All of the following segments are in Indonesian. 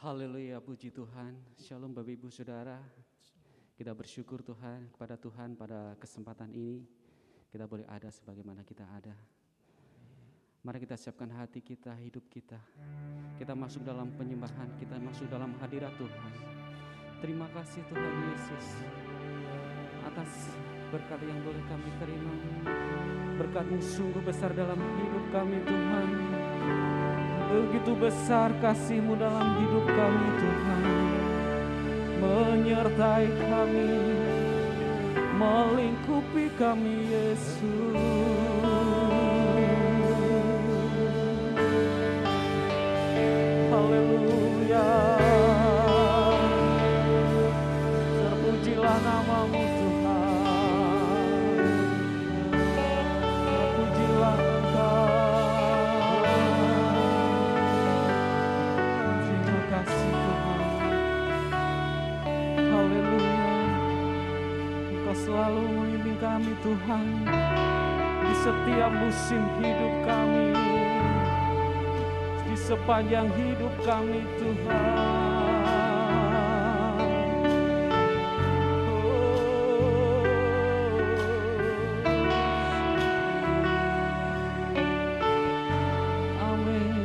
Haleluya, puji Tuhan. Shalom Bapak Ibu Saudara. Kita bersyukur Tuhan kepada Tuhan pada kesempatan ini. Kita boleh ada sebagaimana kita ada. Mari kita siapkan hati kita, hidup kita. Kita masuk dalam penyembahan, kita masuk dalam hadirat Tuhan. Terima kasih Tuhan Yesus atas berkat yang boleh kami terima. Berkat-Mu sungguh besar dalam hidup kami Tuhan. Begitu besar kasih-Mu dalam hidup kami Tuhan. Menyertai kami, melingkupi kami Yesus. Haleluya. Terpujilah nama-Mu Tuhan. Terpujilah Engkau. Terima kasih Tuhan. Haleluya. Engkau selalu memimpin kami Tuhan di setiap musim hidup kami, di sepanjang hidup kami Tuhan. Amin.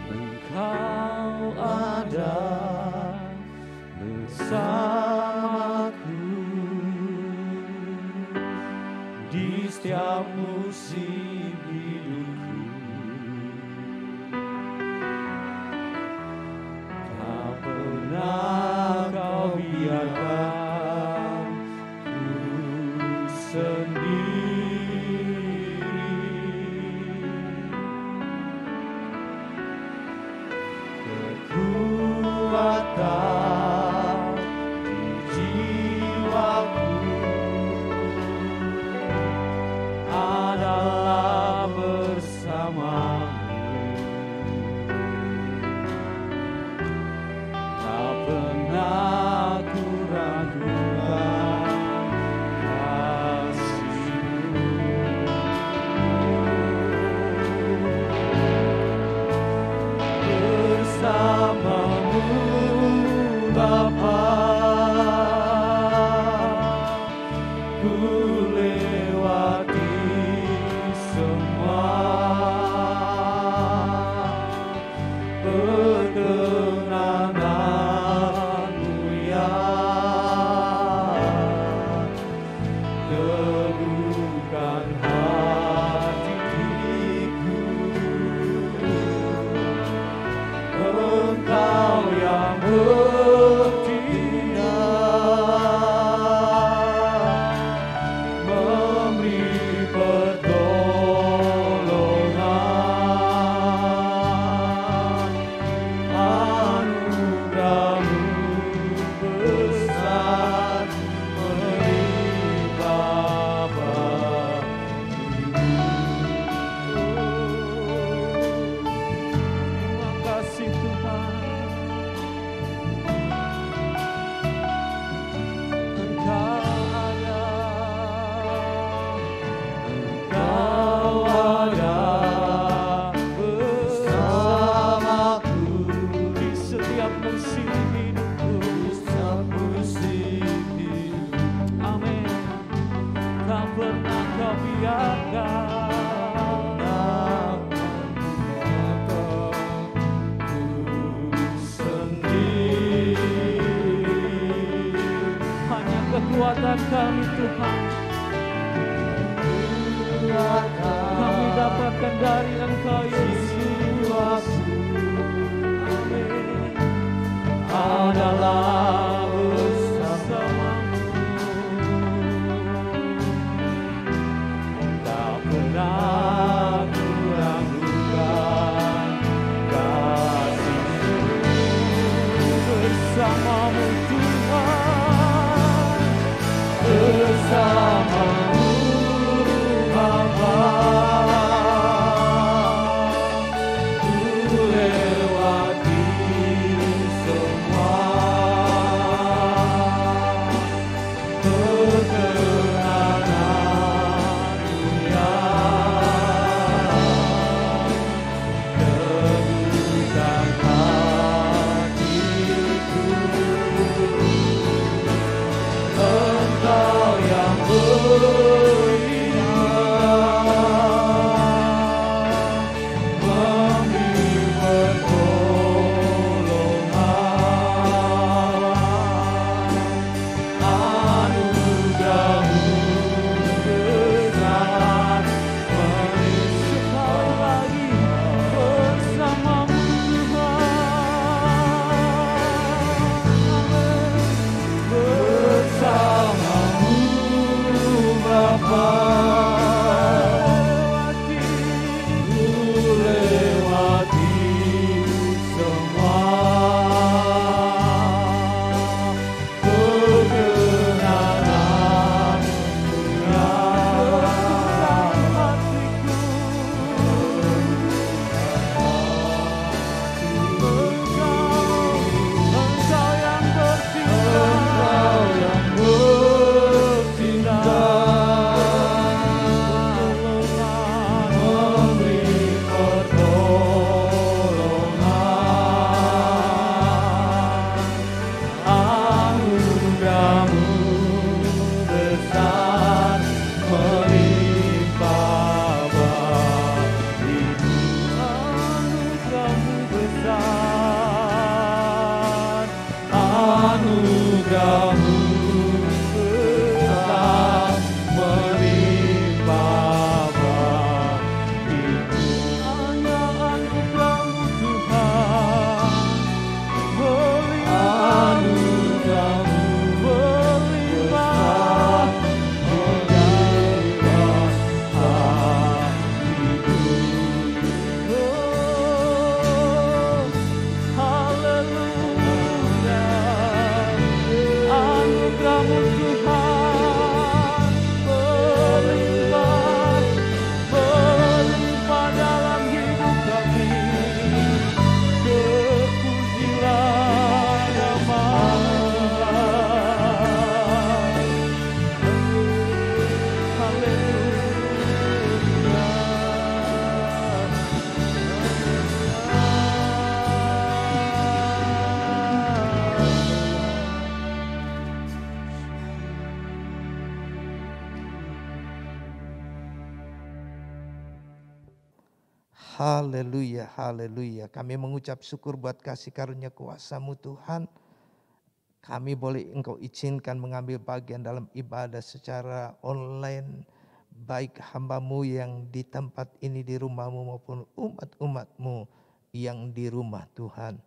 Engkau ada bersamaku di setiap musim hidupku. Tak pernah Kau biarkan ku sendiri. Kekuatan di jiwaku adalah bersama-Mu. Tak pernah ku ragukan kasih-Mu. Bersama-Mu Bapa, ku lewati semua perkenananmu yang teguhkan hatiku. Engkau yang bertindak, memberi pertolongan. Anugerah-Mu besar melimpah bagiku. Terima kasih Tuhan. Engkau ada bersamaku di setiap musim hidupku. Amin. Tak pernah Kau biarkan ku sendiri. Hanya kekuatan kami Tuhan, kami dapatkan dari Engkau Yesus. Amin. Adalah bersama-Mu. Tak pernah ku ragukan kasih-Mu. Bersama-Mu Tuhan, bersama-Mu Bapa, ku lewati semua perkenananmu yang teguhkan hatiku. Haleluya, haleluya. Kami mengucap syukur buat kasih karunia kuasa-Mu Tuhan. Kami boleh Engkau izinkan mengambil bagian dalam ibadah secara online. Baik hamba-Mu yang di tempat ini di rumah-Mu maupun umat-umat-Mu yang di rumah Tuhan.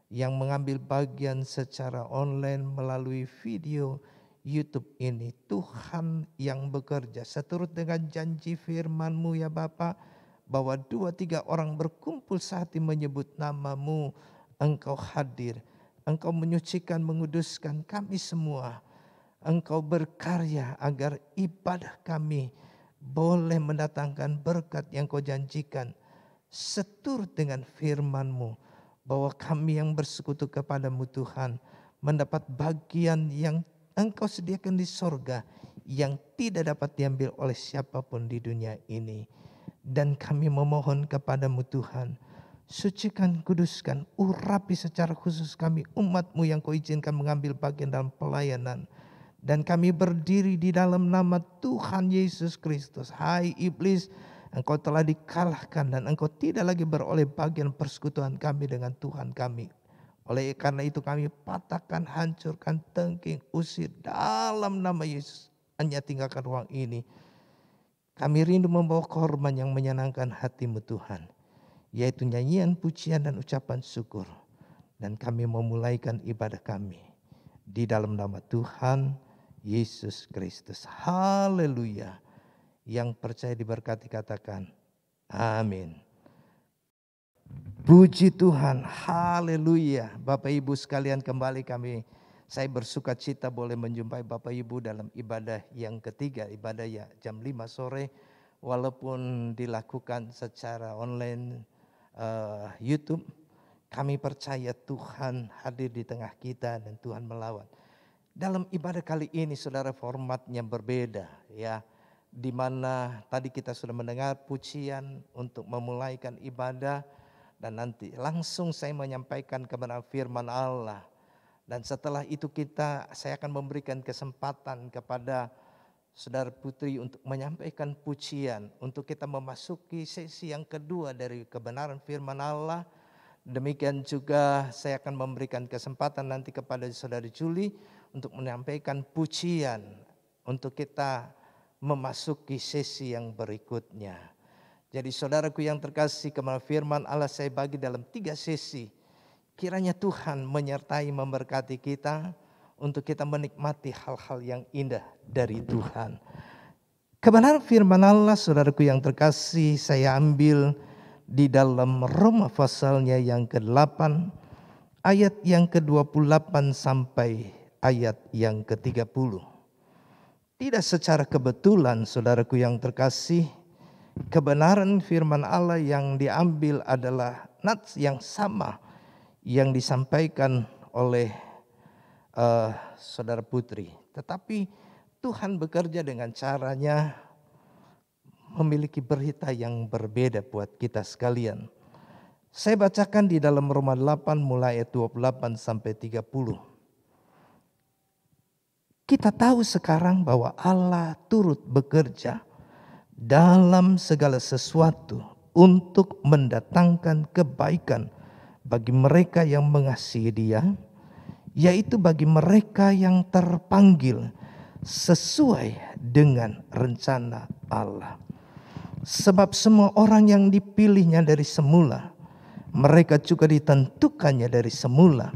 Yang mengambil bagian secara online melalui video YouTube ini. Tuhan yang bekerja seturut dengan janji firman-Mu ya Bapa, bahwa 2-3 orang berkumpul saat ini menyebut nama-Mu, Engkau hadir. Engkau menyucikan, menguduskan kami semua. Engkau berkarya agar ibadah kami boleh mendatangkan berkat yang Kau janjikan. Seturut dengan firman-Mu, bahwa kami yang bersekutu kepadamu Tuhan, mendapat bagian yang Engkau sediakan di sorga, yang tidak dapat diambil oleh siapapun di dunia ini. Dan kami memohon kepadamu Tuhan, sucikan, kuduskan, urapi secara khusus kami umat-Mu yang Kau izinkan mengambil bagian dalam pelayanan. Dan kami berdiri di dalam nama Tuhan Yesus Kristus. Hai iblis, Engkau telah dikalahkan dan Engkau tidak lagi beroleh bagian persekutuan kami dengan Tuhan kami. Oleh karena itu kami patahkan, hancurkan, tengking, usir dalam nama Yesus. Hanya tinggalkan ruang ini. Kami rindu membawa korban yang menyenangkan hati-Mu Tuhan, yaitu nyanyian, pujian dan ucapan syukur. Dan kami memulaikan ibadah kami di dalam nama Tuhan Yesus Kristus. Haleluya. Yang percaya diberkati katakan amin. Puji Tuhan, haleluya. Bapak Ibu sekalian, kembali saya bersuka cita boleh menjumpai Bapak Ibu dalam ibadah yang ketiga, ibadah ya jam 5 sore. Walaupun dilakukan secara online YouTube, kami percaya Tuhan hadir di tengah kita dan Tuhan melawat. Dalam ibadah kali ini saudara, formatnya berbeda ya. Di mana tadi kita sudah mendengar pujian untuk memulaikan ibadah, dan nanti langsung saya menyampaikan kebenaran firman Allah. Dan setelah itu saya akan memberikan kesempatan kepada saudara putri untuk menyampaikan pujian, untuk kita memasuki sesi yang kedua dari kebenaran firman Allah. Demikian juga saya akan memberikan kesempatan nanti kepada saudari Juli untuk menyampaikan pujian, untuk kita memasuki sesi yang berikutnya. Jadi saudaraku yang terkasih, kebenaran firman Allah saya bagi dalam 3 sesi. Kiranya Tuhan menyertai, memberkati kita untuk kita menikmati hal-hal yang indah dari Tuhan. Kebenaran firman Allah saudaraku yang terkasih, saya ambil di dalam Roma pasalnya yang ke-8, ayat yang ke-28 sampai ayat yang ke-30. Tidak secara kebetulan saudaraku yang terkasih, kebenaran firman Allah yang diambil adalah nats yang sama yang disampaikan oleh saudara putri. Tetapi Tuhan bekerja dengan caranya memiliki berita yang berbeda buat kita sekalian. Saya bacakan di dalam Roma 8 mulai ayat 28 sampai 30. Kita tahu sekarang bahwa Allah turut bekerja dalam segala sesuatu untuk mendatangkan kebaikan bagi mereka yang mengasihi Dia, yaitu bagi mereka yang terpanggil sesuai dengan rencana Allah. Sebab semua orang yang dipilihnya dari semula, mereka juga ditentukannya dari semula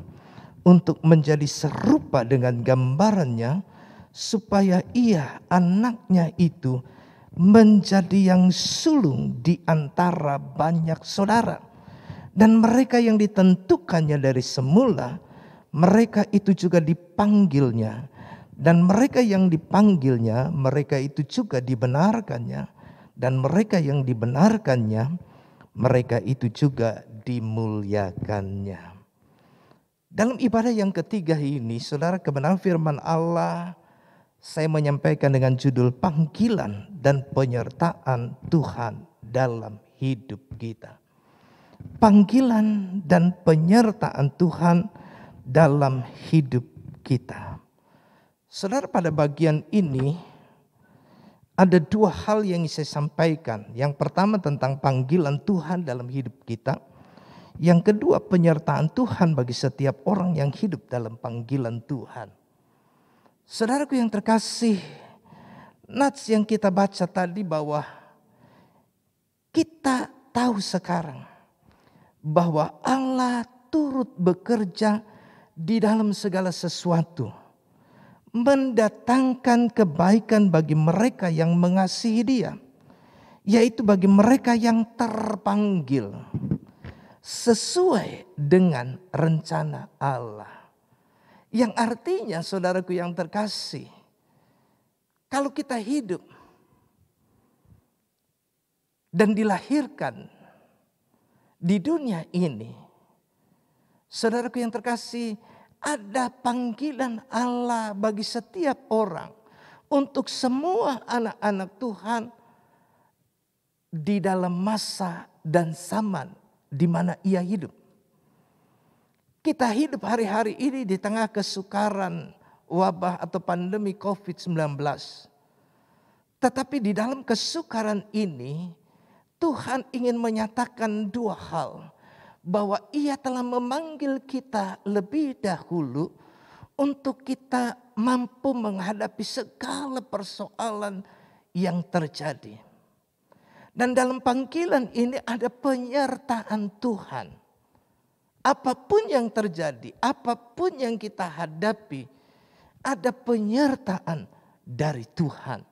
untuk menjadi serupa dengan gambarannya, supaya Ia, anaknya itu, menjadi yang sulung di antara banyak saudara. Dan mereka yang ditentukannya dari semula, mereka itu juga dipanggilnya. Dan mereka yang dipanggilnya, mereka itu juga dibenarkannya. Dan mereka yang dibenarkannya, mereka itu juga dimuliakannya. Dalam ibadah yang ketiga ini, saudara, kebenaran firman Allah saya menyampaikan dengan judul panggilan dan penyertaan Tuhan dalam hidup kita. Panggilan dan penyertaan Tuhan dalam hidup kita. Saudara, pada bagian ini ada dua hal yang saya sampaikan. Yang pertama tentang panggilan Tuhan dalam hidup kita. Yang kedua penyertaan Tuhan bagi setiap orang yang hidup dalam panggilan Tuhan. Saudaraku yang terkasih, nats yang kita baca tadi bahwa kita tahu sekarang bahwa Allah turut bekerja di dalam segala sesuatu, mendatangkan kebaikan bagi mereka yang mengasihi Dia, yaitu bagi mereka yang terpanggil sesuai dengan rencana Allah. Yang artinya saudaraku yang terkasih, kalau kita hidup dan dilahirkan di dunia ini, saudaraku yang terkasih, ada panggilan Allah bagi setiap orang untuk semua anak-anak Tuhan di dalam masa dan zaman di mana ia hidup. Kita hidup hari-hari ini di tengah kesukaran wabah atau pandemi COVID-19. Tetapi di dalam kesukaran ini Tuhan ingin menyatakan dua hal. Bahwa Ia telah memanggil kita lebih dahulu untuk kita mampu menghadapi segala persoalan yang terjadi. Dan dalam panggilan ini ada penyertaan Tuhan. Apapun yang terjadi, apapun yang kita hadapi, ada penyertaan dari Tuhan.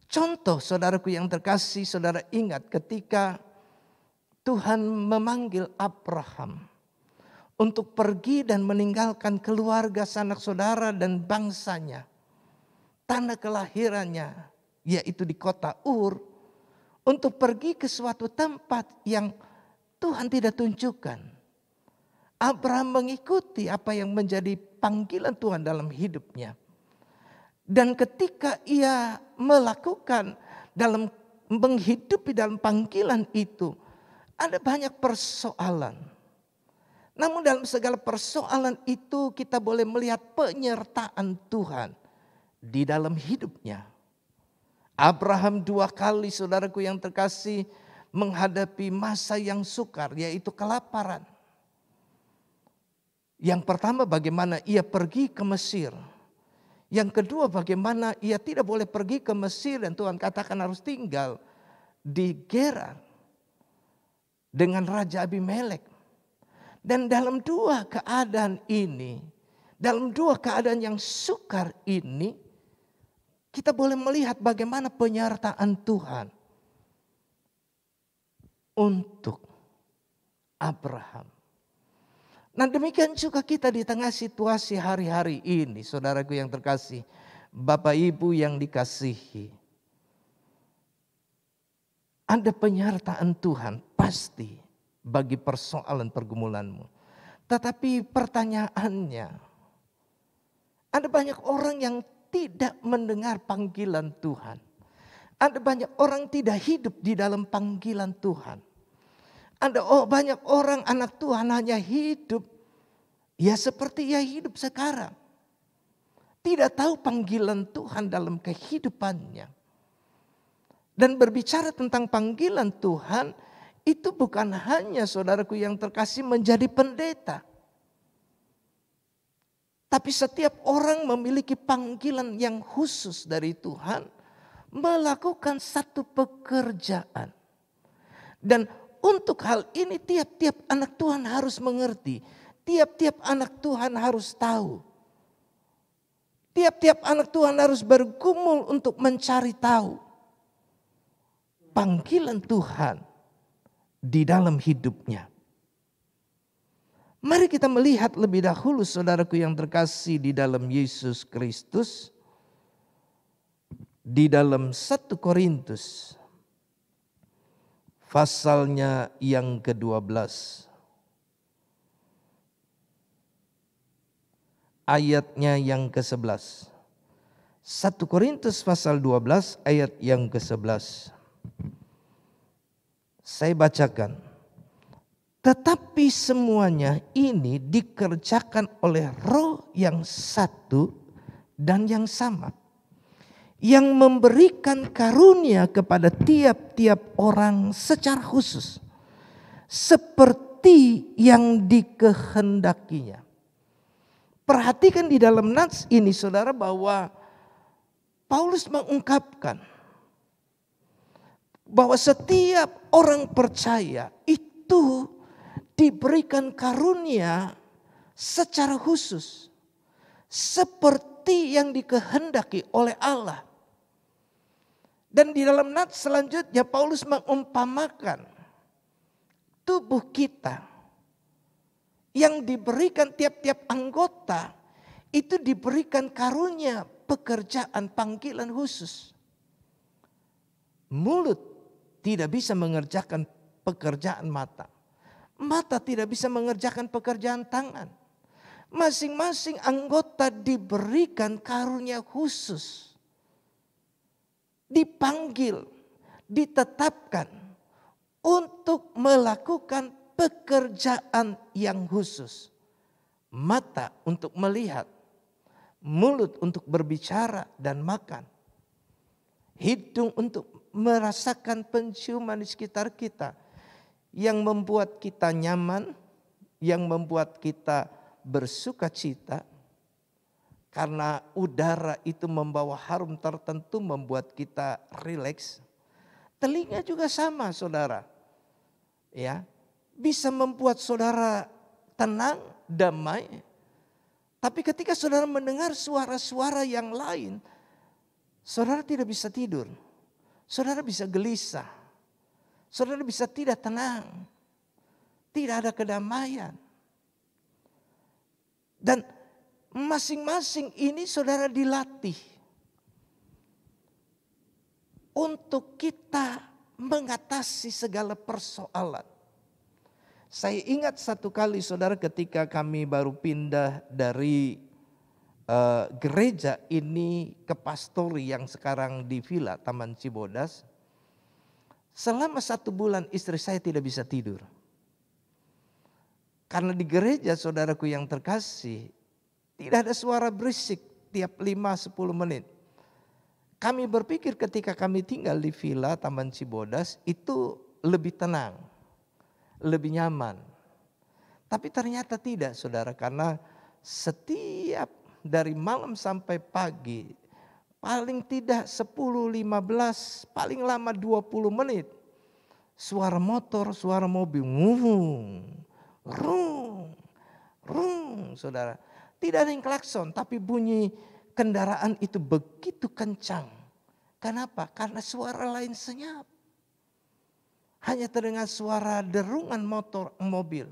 Contoh saudaraku yang terkasih, saudara ingat ketika Tuhan memanggil Abraham untuk pergi dan meninggalkan keluarga, sanak saudara dan bangsanya. Tanah kelahirannya yaitu di kota Ur. Untuk pergi ke suatu tempat yang Tuhan tidak tunjukkan. Abraham mengikuti apa yang menjadi panggilan Tuhan dalam hidupnya. Dan ketika ia melakukan dalam menghidupi dalam panggilan itu, ada banyak persoalan. Namun dalam segala persoalan itu kita boleh melihat penyertaan Tuhan di dalam hidupnya. Abraham 2 kali saudaraku yang terkasih menghadapi masa yang sukar, yaitu kelaparan. Yang pertama bagaimana ia pergi ke Mesir. Yang kedua bagaimana ia tidak boleh pergi ke Mesir dan Tuhan katakan harus tinggal di Gerar dengan Raja Abimelek. Dan dalam dua keadaan ini, dalam dua keadaan yang sukar ini, kita boleh melihat bagaimana penyertaan Tuhan untuk Abraham. Nah demikian juga kita di tengah situasi hari-hari ini, saudaraku yang terkasih, Bapak Ibu yang dikasihi. Ada penyertaan Tuhan pasti bagi persoalan pergumulanmu. Tetapi pertanyaannya, ada banyak orang yang tidak mendengar panggilan Tuhan. Ada banyak orang tidak hidup di dalam panggilan Tuhan. Ada banyak orang anak Tuhan hanya hidup ya seperti ia hidup sekarang. Tidak tahu panggilan Tuhan dalam kehidupannya. Dan berbicara tentang panggilan Tuhan, itu bukan hanya saudaraku yang terkasih menjadi pendeta. Tapi setiap orang memiliki panggilan yang khusus dari Tuhan, melakukan satu pekerjaan. Dan untuk hal ini tiap-tiap anak Tuhan harus mengerti. Tiap-tiap anak Tuhan harus tahu. Tiap-tiap anak Tuhan harus bergumul untuk mencari tahu panggilan Tuhan di dalam hidupnya. Mari kita melihat lebih dahulu saudaraku yang terkasih di dalam Yesus Kristus. Di dalam 1 Korintus pasalnya yang ke-12. Ayatnya yang ke-11. 1 Korintus pasal 12 ayat yang ke-11. Saya bacakan. Tetapi semuanya ini dikerjakan oleh Roh yang satu dan yang sama, yang memberikan karunia kepada tiap-tiap orang secara khusus, seperti yang dikehendakinya. Perhatikan di dalam nats ini saudara bahwa Paulus mengungkapkan bahwa setiap orang percaya itu diberikan karunia secara khusus, seperti yang dikehendaki oleh Allah. Dan di dalam nats selanjutnya Paulus mengumpamakan tubuh kita yang diberikan tiap-tiap anggota itu diberikan karunia pekerjaan panggilan khusus. Mulut tidak bisa mengerjakan pekerjaan mata. Mata tidak bisa mengerjakan pekerjaan tangan. Masing-masing anggota diberikan karunia khusus. Dipanggil, ditetapkan untuk melakukan pekerjaan yang khusus. Mata untuk melihat, mulut untuk berbicara dan makan, hidung untuk merasakan penciuman di sekitar kita yang membuat kita nyaman, yang membuat kita bersuka cita. Karena udara itu membawa harum tertentu membuat kita rileks. Telinga juga sama saudara. Ya, bisa membuat saudara tenang, damai. Tapi ketika saudara mendengar suara-suara yang lain, saudara tidak bisa tidur. Saudara bisa gelisah. Saudara bisa tidak tenang. Tidak ada kedamaian. Dan masing-masing ini saudara dilatih untuk kita mengatasi segala persoalan. Saya ingat satu kali saudara ketika kami baru pindah dari gereja ini ke pastori yang sekarang di Villa Taman Cibodas. Selama 1 bulan istri saya tidak bisa tidur. Karena di gereja saudaraku yang terkasih, tidak ada suara berisik tiap 5-10 menit. Kami berpikir ketika kami tinggal di Villa Taman Cibodas itu lebih tenang, lebih nyaman. Tapi ternyata tidak saudara, karena setiap dari malam sampai pagi, paling tidak 10-15, paling lama 20 menit. Suara motor, suara mobil, rung, saudara. Tidak ada yang klakson, tapi bunyi kendaraan itu begitu kencang. Kenapa? Karena suara lain senyap. Hanya terdengar suara derungan motor, mobil.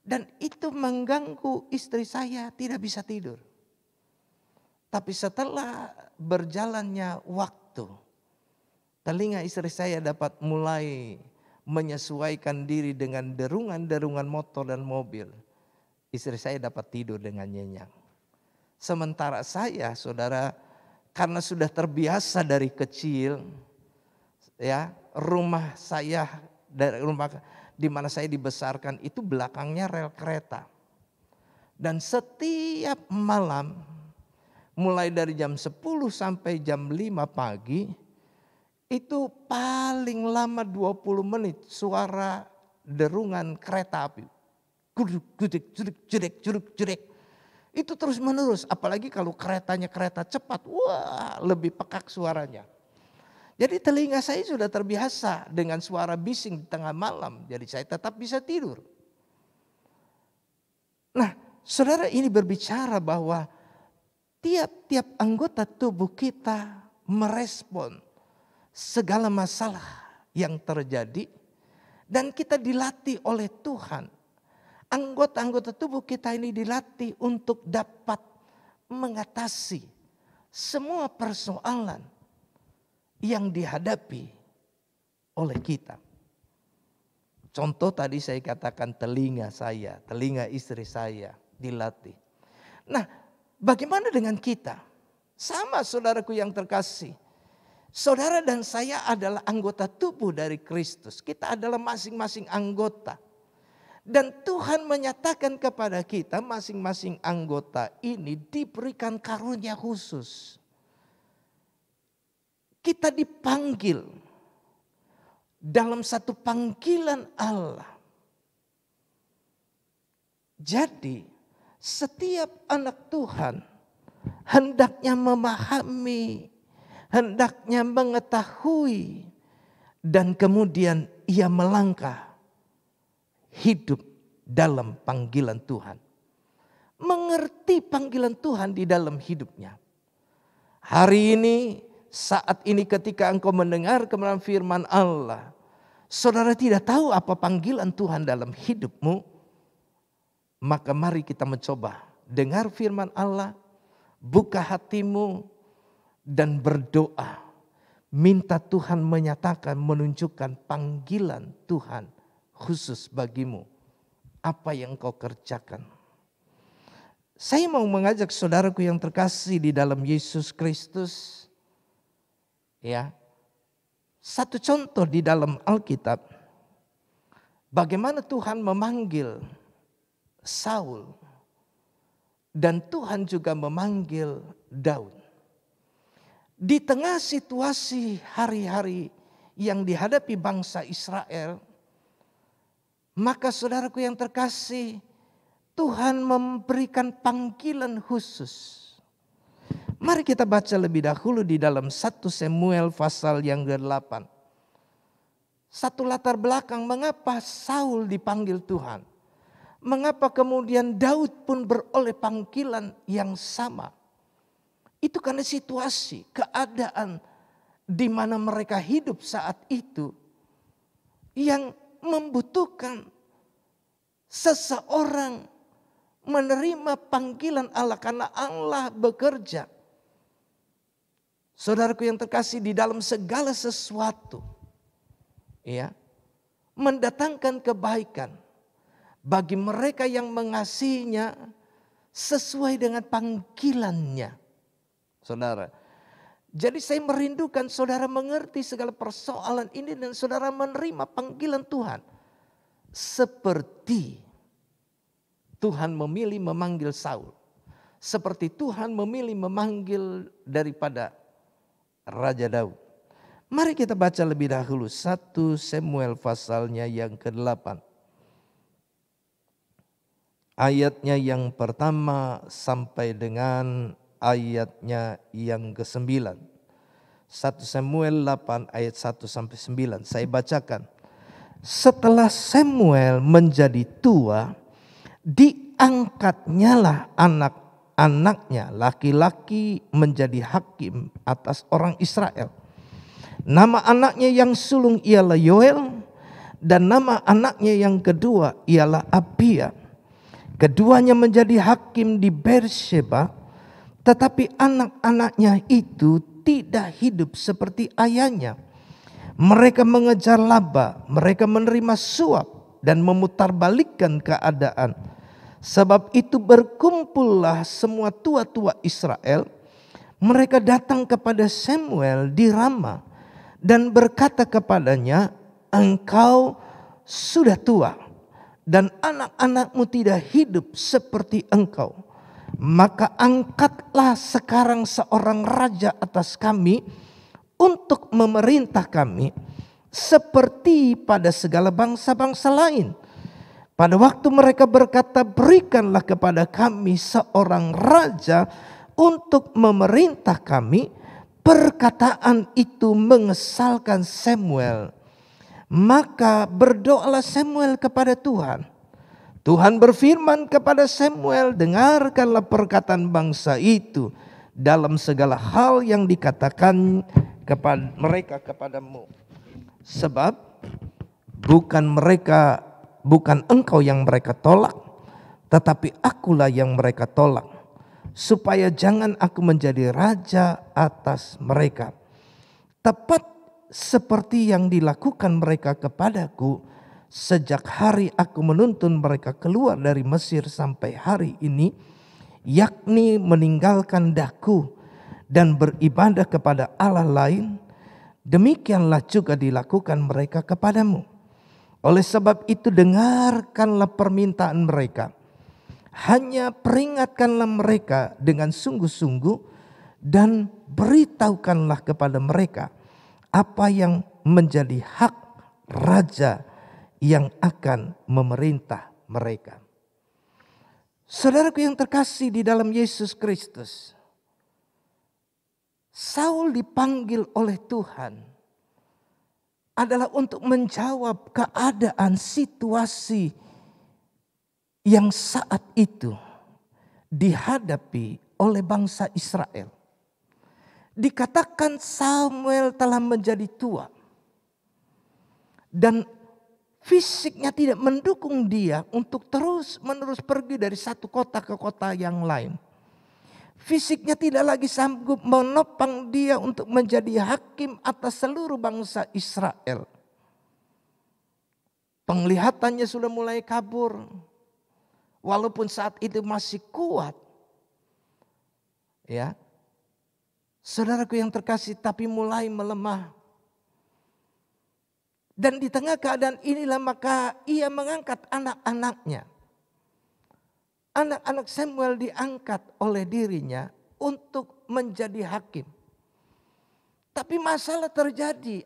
Dan itu mengganggu istri saya, tidak bisa tidur. Tapi setelah berjalannya waktu, telinga istri saya dapat mulai menyesuaikan diri dengan derungan-derungan motor dan mobil. Istri saya dapat tidur dengan nyenyak. Sementara saya, saudara, karena sudah terbiasa dari kecil, ya, rumah saya dari rumah di mana saya dibesarkan itu belakangnya rel kereta. Dan setiap malam, mulai dari jam 10 sampai jam 5 pagi, itu paling lama 20 menit suara derungan kereta api. Judek. Itu terus menerus, apalagi kalau keretanya kereta cepat, wah lebih pekak suaranya. Jadi telinga saya sudah terbiasa dengan suara bising di tengah malam, jadi saya tetap bisa tidur. Nah, saudara, ini berbicara bahwa tiap-tiap anggota tubuh kita merespon segala masalah yang terjadi dan kita dilatih oleh Tuhan. Anggota-anggota tubuh kita ini dilatih untuk dapat mengatasi semua persoalan yang dihadapi oleh kita. Contoh tadi saya katakan telinga saya, telinga istri saya dilatih. Nah, bagaimana dengan kita? Sama saudaraku yang terkasih. Saudara dan saya adalah anggota tubuh dari Kristus. Kita adalah masing-masing anggota. Dan Tuhan menyatakan kepada kita masing-masing anggota ini diberikan karunia khusus. Kita dipanggil dalam satu panggilan Allah. Jadi setiap anak Tuhan hendaknya memahami, hendaknya mengetahui, dan kemudian ia melangkah hidup dalam panggilan Tuhan. Mengerti panggilan Tuhan di dalam hidupnya. Hari ini, saat ini ketika engkau mendengar kebenaran firman Allah, saudara tidak tahu apa panggilan Tuhan dalam hidupmu, maka mari kita mencoba dengar firman Allah, buka hatimu dan berdoa. Minta Tuhan menyatakan, menunjukkan panggilan Tuhan khusus bagimu. Apa yang kau kerjakan. Saya mau mengajak saudaraku yang terkasih di dalam Yesus Kristus. Ya, satu contoh di dalam Alkitab. Bagaimana Tuhan memanggil Saul. Dan Tuhan juga memanggil Daud. Di tengah situasi hari-hari yang dihadapi bangsa Israel, maka saudaraku yang terkasih, Tuhan memberikan panggilan khusus. Mari kita baca lebih dahulu di dalam 1 Samuel pasal yang ke-8. Satu latar belakang mengapa Saul dipanggil Tuhan. Mengapa kemudian Daud pun beroleh panggilan yang sama. Itu karena situasi, keadaan di mana mereka hidup saat itu yang membutuhkan seseorang menerima panggilan Allah karena Allah bekerja. Saudaraku yang terkasih, di dalam segala sesuatu, ya, mendatangkan kebaikan bagi mereka yang mengasihinya sesuai dengan panggilannya. Saudara, jadi saya merindukan saudara mengerti segala persoalan ini dan saudara menerima panggilan Tuhan. Seperti Tuhan memilih memanggil Saul. Seperti Tuhan memilih memanggil daripada Raja Daud. Mari kita baca lebih dahulu 1 Samuel pasalnya yang ke-8. Ayatnya yang pertama sampai dengan ayatnya yang ke-9. 1 Samuel 8 ayat 1 sampai 9. Saya bacakan. Setelah Samuel menjadi tua, diangkatnyalah anak-anaknya laki-laki menjadi hakim atas orang Israel. Nama anaknya yang sulung ialah Yoel, dan nama anaknya yang kedua ialah Abia. Keduanya menjadi hakim di Beersheba, tetapi anak-anaknya itu tidak hidup seperti ayahnya. Mereka mengejar laba, mereka menerima suap dan memutarbalikkan keadaan. Sebab itu berkumpullah semua tua-tua Israel. Mereka datang kepada Samuel di Rama dan berkata kepadanya, engkau sudah tua dan anak-anakmu tidak hidup seperti engkau. Maka angkatlah sekarang seorang raja atas kami untuk memerintah kami seperti pada segala bangsa-bangsa lain. Pada waktu mereka berkata, berikanlah kepada kami seorang raja untuk memerintah kami, perkataan itu mengesalkan Samuel. Maka berdoalah Samuel kepada Tuhan. Tuhan berfirman kepada Samuel, dengarkanlah perkataan bangsa itu dalam segala hal yang dikatakan kepada mereka kepadamu. Sebab bukan engkau yang mereka tolak, tetapi akulah yang mereka tolak, supaya jangan aku menjadi raja atas mereka. Tepat seperti yang dilakukan mereka kepadaku sejak hari aku menuntun mereka keluar dari Mesir sampai hari ini, yakni meninggalkan daku dan beribadah kepada Allah lain, demikianlah juga dilakukan mereka kepadamu. Oleh sebab itu dengarkanlah permintaan mereka, hanya peringatkanlah mereka dengan sungguh-sungguh dan beritahukanlah kepada mereka apa yang menjadi hak raja yang akan memerintah mereka. Saudaraku yang terkasih di dalam Yesus Kristus, Saul dipanggil oleh Tuhan adalah untuk menjawab keadaan situasi yang saat itu dihadapi oleh bangsa Israel. Dikatakan Samuel telah menjadi tua dan fisiknya tidak mendukung dia untuk terus-menerus pergi dari satu kota ke kota yang lain. Fisiknya tidak lagi sanggup menopang dia untuk menjadi hakim atas seluruh bangsa Israel. Penglihatannya sudah mulai kabur. Walaupun saat itu masih kuat. Ya. Saudaraku yang terkasih, tapi mulai melemah. Dan di tengah keadaan inilah maka ia mengangkat anak-anaknya. Anak-anak Samuel diangkat oleh dirinya untuk menjadi hakim. Tapi masalah terjadi.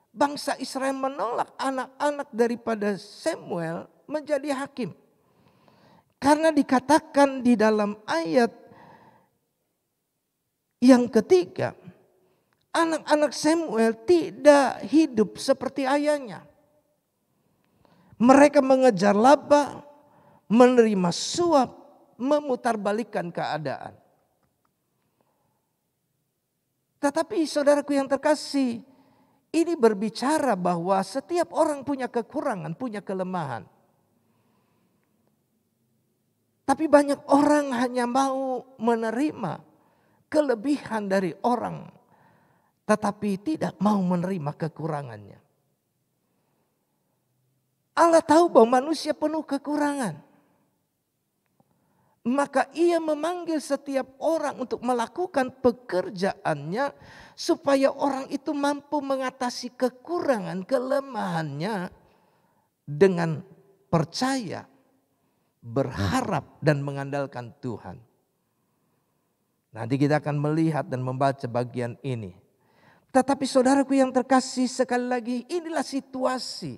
Bangsa Israel menolak anak-anak daripada Samuel menjadi hakim. Karena dikatakan di dalam ayat yang ketiga, anak-anak Samuel tidak hidup seperti ayahnya. Mereka mengejar laba, menerima suap, memutarbalikkan keadaan. Tetapi saudaraku yang terkasih, ini berbicara bahwa setiap orang punya kekurangan, punya kelemahan. Tapi banyak orang hanya mau menerima kelebihan dari orang, tetapi tidak mau menerima kekurangannya. Allah tahu bahwa manusia penuh kekurangan. Maka ia memanggil setiap orang untuk melakukan pekerjaannya supaya orang itu mampu mengatasi kekurangan, kelemahannya dengan percaya, berharap dan mengandalkan Tuhan. Nanti kita akan melihat dan membaca bagian ini. Tetapi saudaraku yang terkasih, sekali lagi inilah situasi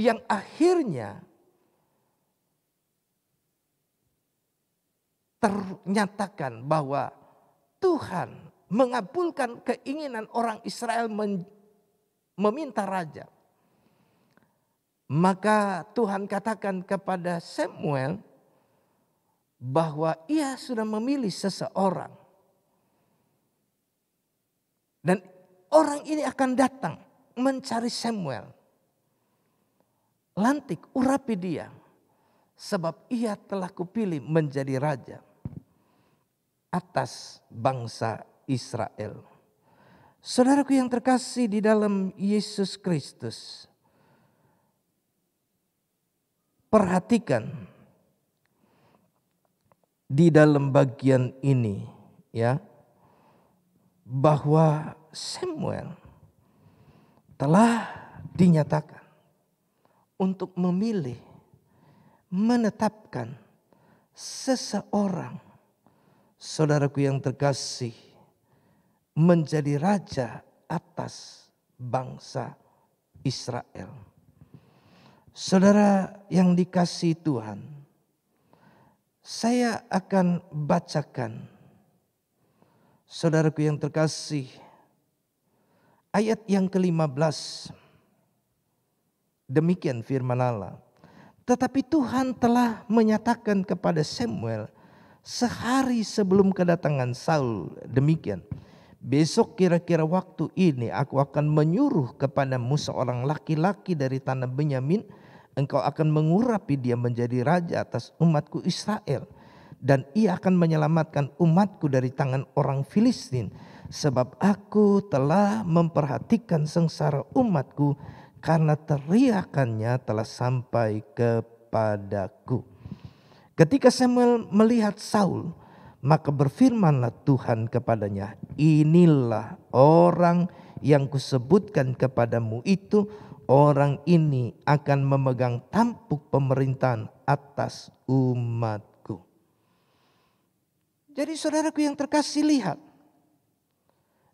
yang akhirnya ternyatakan bahwa Tuhan mengabulkan keinginan orang Israel meminta raja. Maka Tuhan katakan kepada Samuel bahwa ia sudah memilih seseorang. Dan orang ini akan datang mencari Samuel. Lantik, urapi dia. Sebab ia telah kupilih menjadi raja atas bangsa Israel. Saudaraku yang terkasih di dalam Yesus Kristus, perhatikan di dalam bagian ini ya, bahwa Samuel telah dinyatakan untuk memilih, menetapkan seseorang, saudaraku yang terkasih, menjadi raja atas bangsa Israel. Saudara yang dikasihi Tuhan, saya akan bacakan, saudaraku yang terkasih, ayat yang ke-15. Demikian firman Allah. Tetapi Tuhan telah menyatakan kepada Samuel sehari sebelum kedatangan Saul demikian. Besok kira-kira waktu ini aku akan menyuruh kepadamu seorang laki-laki dari tanah Benyamin. Engkau akan mengurapi dia menjadi raja atas umatku Israel. Dan ia akan menyelamatkan umatku dari tangan orang Filistin. Sebab aku telah memperhatikan sengsara umatku karena teriakannya telah sampai kepadaku. Ketika Samuel melihat Saul, maka berfirmanlah Tuhan kepadanya, inilah orang yang kusebutkan kepadamu itu, orang ini akan memegang tampuk pemerintahan atas umatku. Jadi saudaraku yang terkasih, lihat.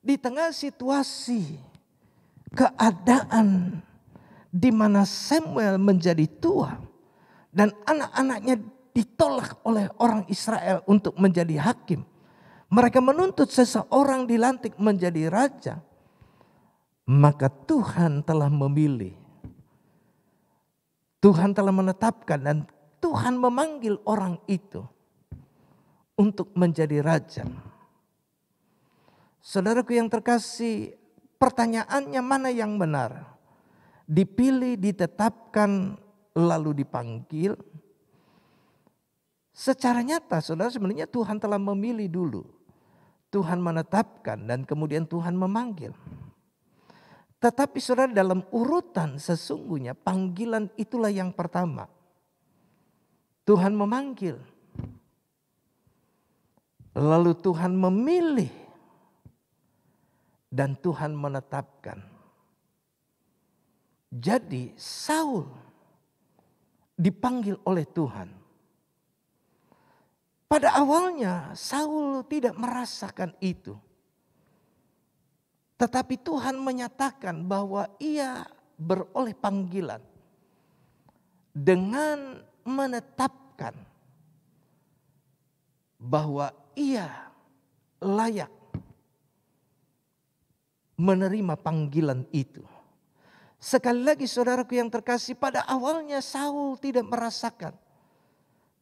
Di tengah situasi keadaan di mana Samuel menjadi tua dan anak-anaknya ditolak oleh orang Israel untuk menjadi hakim. Mereka menuntut seseorang dilantik menjadi raja. Maka Tuhan telah memilih. Tuhan telah menetapkan dan Tuhan memanggil orang itu untuk menjadi raja. Saudaraku yang terkasih, pertanyaannya mana yang benar? Dipilih, ditetapkan, lalu dipanggil. Secara nyata saudara, sebenarnya Tuhan telah memilih dulu. Tuhan menetapkan dan kemudian Tuhan memanggil. Tetapi saudara, dalam urutan sesungguhnya panggilan itulah yang pertama. Tuhan memanggil. Lalu Tuhan memilih. Dan Tuhan menetapkan. Jadi Saul dipanggil oleh Tuhan. Pada awalnya Saul tidak merasakan itu. Tetapi Tuhan menyatakan bahwa ia beroleh panggilan. Dengan menetapkan bahwa ia layak menerima panggilan itu. Sekali lagi saudaraku yang terkasih, pada awalnya Saul tidak merasakan,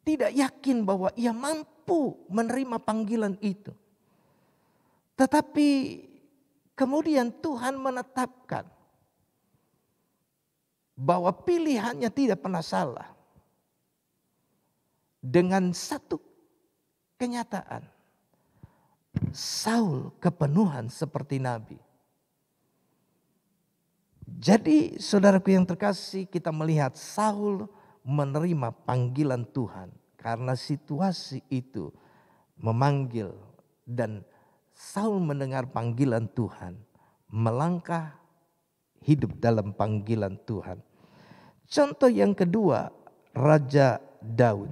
tidak yakin bahwa ia mampu menerima panggilan itu. Tetapi kemudian Tuhan menetapkan bahwa pilihannya tidak pernah salah. Dengan satu kenyataan, Saul kepenuhan seperti nabi. Jadi saudaraku yang terkasih, kita melihat Saul menerima panggilan Tuhan. Karena situasi itu memanggil dan Saul mendengar panggilan Tuhan. Melangkah hidup dalam panggilan Tuhan. Contoh yang kedua, Raja Daud.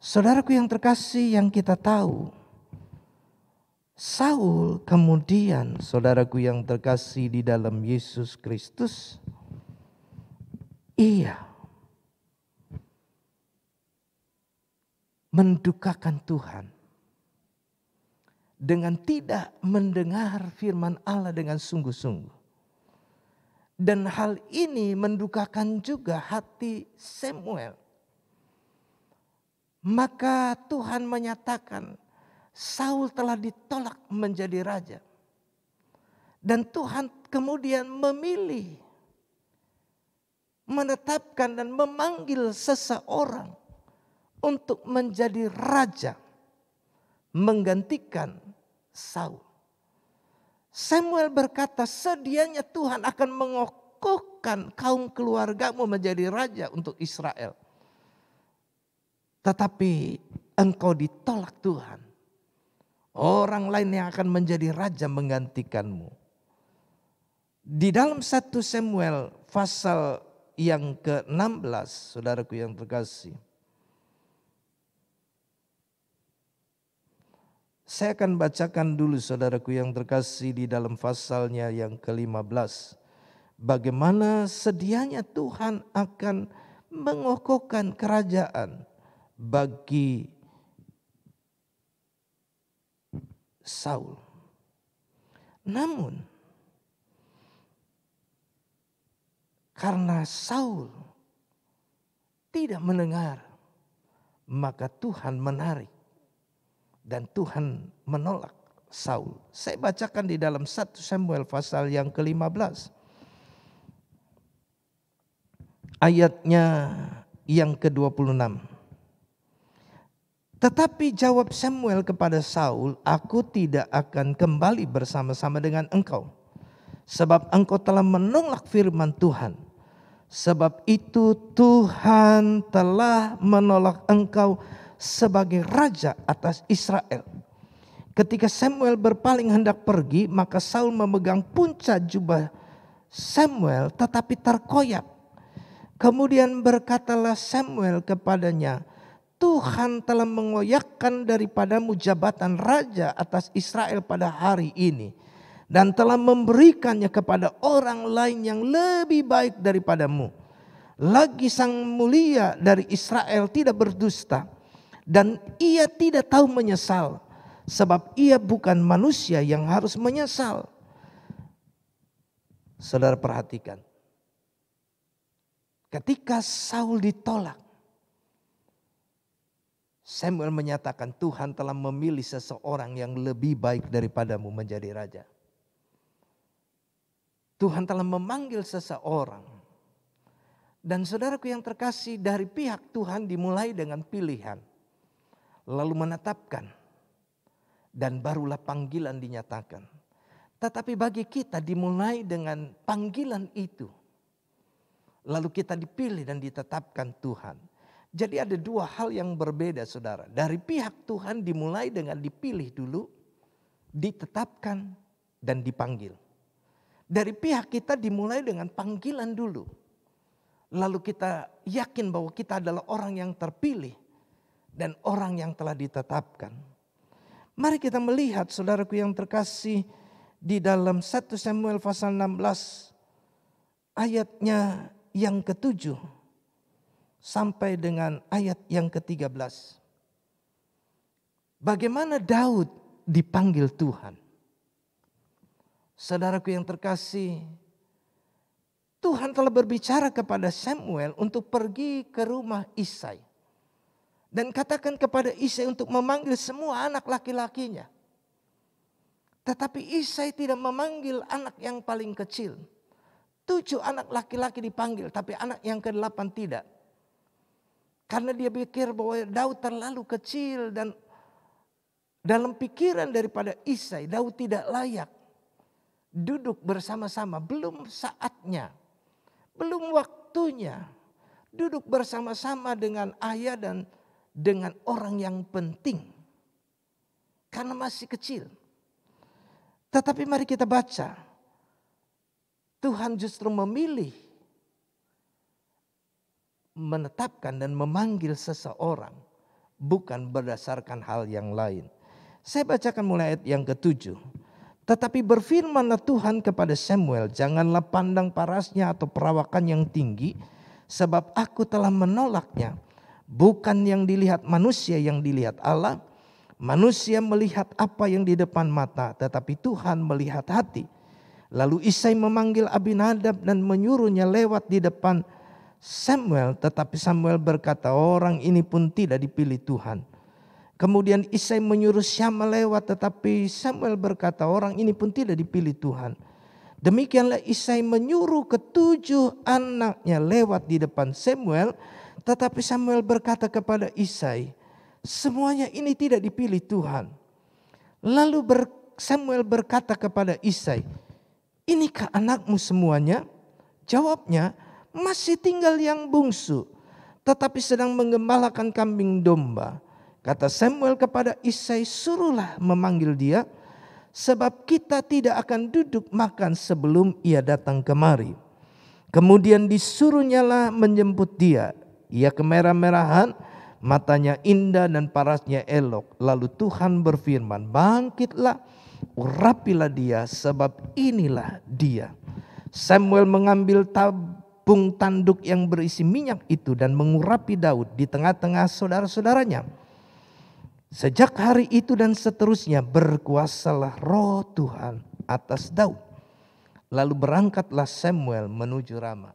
Saudaraku yang terkasih, yang kita tahu, Saul kemudian, saudaraku yang terkasih di dalam Yesus Kristus, ia mendukakan Tuhan dengan tidak mendengar firman Allah dengan sungguh-sungguh. Dan hal ini mendukakan juga hati Samuel. Maka Tuhan menyatakan Saul telah ditolak menjadi raja. Dan Tuhan kemudian memilih, menetapkan dan memanggil seseorang untuk menjadi raja, menggantikan Saul. Samuel berkata, sedianya Tuhan akan mengokohkan kaum keluargamu menjadi raja untuk Israel. Tetapi engkau ditolak Tuhan. Orang lain yang akan menjadi raja menggantikanmu. Di dalam 1 Samuel pasal yang ke-16, saudaraku yang terkasih. Saya akan bacakan dulu saudaraku yang terkasih di dalam pasalnya yang ke-15. Bagaimana sedianya Tuhan akan mengokohkan kerajaan bagi Saul. Namun karena Saul tidak mendengar, maka Tuhan menarik dan Tuhan menolak Saul. Saya bacakan di dalam 1 Samuel pasal yang ke-15. Ayatnya yang ke-26. Tetapi jawab Samuel kepada Saul, aku tidak akan kembali bersama-sama dengan engkau. Sebab engkau telah menolak firman Tuhan. Sebab itu Tuhan telah menolak engkau sebagai raja atas Israel. Ketika Samuel berpaling hendak pergi, maka Saul memegang puncak jubah Samuel tetapi terkoyak. Kemudian berkatalah Samuel kepadanya, Tuhan telah mengoyakkan daripadamu jabatan raja atas Israel pada hari ini. Dan telah memberikannya kepada orang lain yang lebih baik daripadamu. Lagi sang mulia dari Israel tidak berdusta. Dan ia tidak tahu menyesal. Sebab ia bukan manusia yang harus menyesal. Saudara perhatikan. Ketika Saul ditolak. Samuel menyatakan Tuhan telah memilih seseorang yang lebih baik daripadamu menjadi raja. Tuhan telah memanggil seseorang. Dan saudaraku yang terkasih, dari pihak Tuhan dimulai dengan pilihan. Lalu menetapkan. Dan barulah panggilan dinyatakan. Tetapi bagi kita dimulai dengan panggilan itu. Lalu kita dipilih dan ditetapkan Tuhan. Jadi ada dua hal yang berbeda saudara. Dari pihak Tuhan dimulai dengan dipilih dulu. Ditetapkan dan dipanggil. Dari pihak kita dimulai dengan panggilan dulu. Lalu kita yakin bahwa kita adalah orang yang terpilih. Dan orang yang telah ditetapkan. Mari kita melihat saudaraku yang terkasih. Di dalam 1 Samuel pasal 16. Ayatnya yang ke-7. Sampai dengan ayat yang ke-13. Bagaimana Daud dipanggil Tuhan. Saudaraku yang terkasih, Tuhan telah berbicara kepada Samuel untuk pergi ke rumah Isai. Dan katakan kepada Isai untuk memanggil semua anak laki-lakinya. Tetapi Isai tidak memanggil anak yang paling kecil. 7 anak laki-laki dipanggil, tapi anak yang ke-8 tidak. Karena dia pikir bahwa Daud terlalu kecil dan dalam pikiran daripada Isai, Daud tidak layak. Duduk bersama-sama, belum saatnya, belum waktunya. Duduk bersama-sama dengan ayah dan dengan orang yang penting. Karena masih kecil. Tetapi mari kita baca. Tuhan justru memilih. Menetapkan dan memanggil seseorang. Bukan berdasarkan hal yang lain. Saya bacakan mulai ayat yang ke-7. Tetapi berfirmanlah Tuhan kepada Samuel, janganlah pandang parasnya atau perawakan yang tinggi, sebab aku telah menolaknya. Bukan yang dilihat manusia, yang dilihat Allah. Manusia melihat apa yang di depan mata, tetapi Tuhan melihat hati. Lalu Isai memanggil Abinadab dan menyuruhnya lewat di depan Samuel, tetapi Samuel berkata, orang ini pun tidak dipilih Tuhan. Kemudian Isai menyuruh Syama lewat, tetapi Samuel berkata, orang ini pun tidak dipilih Tuhan. Demikianlah Isai menyuruh ke-7 anaknya lewat di depan Samuel, tetapi Samuel berkata kepada Isai, semuanya ini tidak dipilih Tuhan. Lalu Samuel berkata kepada Isai, inikah anakmu semuanya? Jawabnya, masih tinggal yang bungsu, tetapi sedang menggembalakan kambing domba. Kata Samuel kepada Isai, suruhlah memanggil dia, sebab kita tidak akan duduk makan sebelum ia datang kemari. Kemudian disuruhnyalah menjemput dia. Ia kemerah-merahan, matanya indah dan parasnya elok. Lalu Tuhan berfirman, bangkitlah, urapilah dia, sebab inilah dia. Samuel mengambil tabung tanduk yang berisi minyak itu dan mengurapi Daud di tengah-tengah saudara-saudaranya. Sejak hari itu dan seterusnya berkuasalah roh Tuhan atas Daud. Lalu berangkatlah Samuel menuju Rama.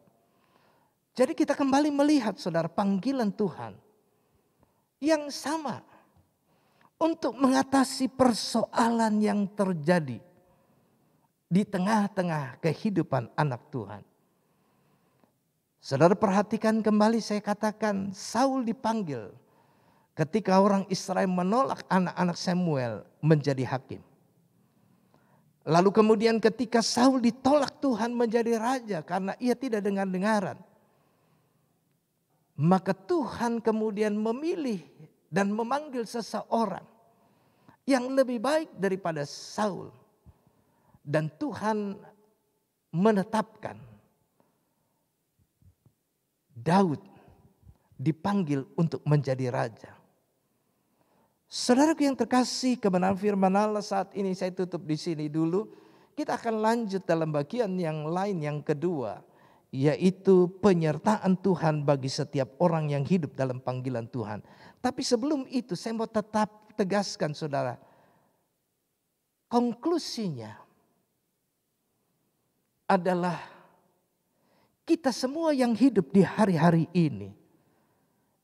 Jadi kita kembali melihat saudara panggilan Tuhan yang sama untuk mengatasi persoalan yang terjadi di tengah-tengah kehidupan anak Tuhan. Saudara perhatikan kembali, saya katakan Saul dipanggil ketika orang Israel menolak anak-anak Samuel menjadi hakim. Lalu kemudian ketika Saul ditolak Tuhan menjadi raja karena ia tidak dengar-dengaran. Maka Tuhan kemudian memilih dan memanggil seseorang yang lebih baik daripada Saul. Dan Tuhan menetapkan Daud dipanggil untuk menjadi raja. Saudaraku yang terkasih, kebenaran firman Allah saat ini saya tutup di sini dulu. Kita akan lanjut dalam bagian yang lain yang kedua, yaitu penyertaan Tuhan bagi setiap orang yang hidup dalam panggilan Tuhan. Tapi sebelum itu saya mau tetap tegaskan saudara, konklusinya adalah kita semua yang hidup di hari-hari ini,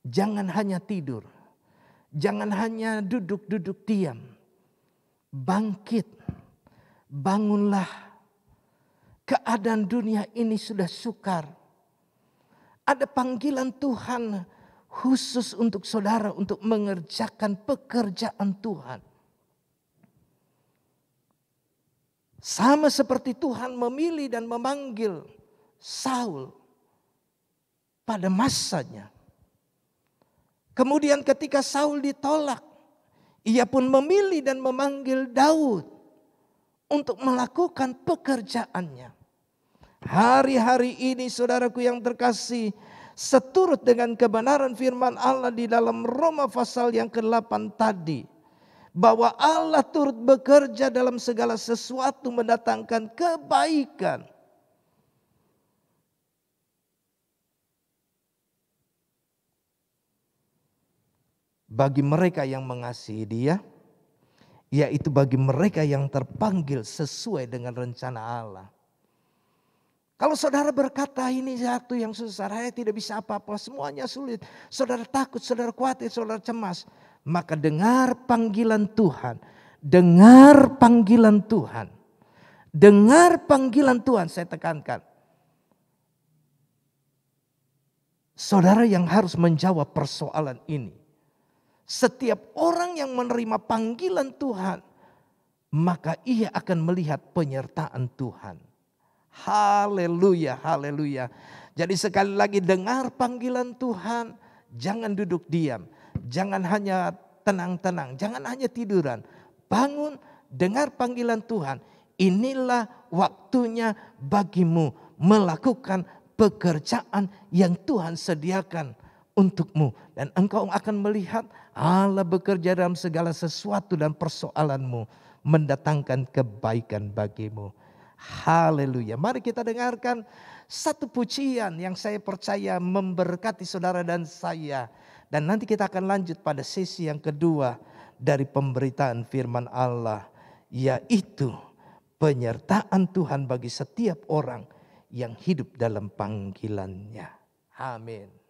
jangan hanya tidur, jangan hanya duduk-duduk diam, bangkit, bangunlah. Keadaan dunia ini sudah sukar. Ada panggilan Tuhan khusus untuk saudara untuk mengerjakan pekerjaan Tuhan. Sama seperti Tuhan memilih dan memanggil Saul pada masanya. Kemudian ketika Saul ditolak, ia pun memilih dan memanggil Daud untuk melakukan pekerjaannya. Hari-hari ini saudaraku yang terkasih, seturut dengan kebenaran firman Allah di dalam Roma pasal yang ke-8 tadi, bahwa Allah turut bekerja dalam segala sesuatu mendatangkan kebaikan. Bagi mereka yang mengasihi Dia, yaitu bagi mereka yang terpanggil sesuai dengan rencana Allah. Kalau saudara berkata ini satu yang susah, saya tidak bisa apa-apa, semuanya sulit. Saudara takut, saudara khawatir, saudara cemas. Maka dengar panggilan Tuhan. Dengar panggilan Tuhan. Dengar panggilan Tuhan, saya tekankan. Saudara yang harus menjawab persoalan ini. Setiap orang yang menerima panggilan Tuhan, maka ia akan melihat penyertaan Tuhan. Haleluya, haleluya. Jadi sekali lagi dengar panggilan Tuhan, jangan duduk diam. Jangan hanya tenang-tenang, jangan hanya tiduran. Bangun, dengar panggilan Tuhan. Inilah waktunya bagimu melakukan pekerjaan yang Tuhan sediakan untukmu. Dan engkau akan melihat Allah bekerja dalam segala sesuatu dan persoalanmu, mendatangkan kebaikan bagimu. Haleluya. Mari kita dengarkan satu pujian yang saya percaya memberkati saudara dan saya. Dan nanti kita akan lanjut pada sesi yang kedua dari pemberitaan firman Allah, yaitu penyertaan Tuhan bagi setiap orang yang hidup dalam panggilannya. Amin.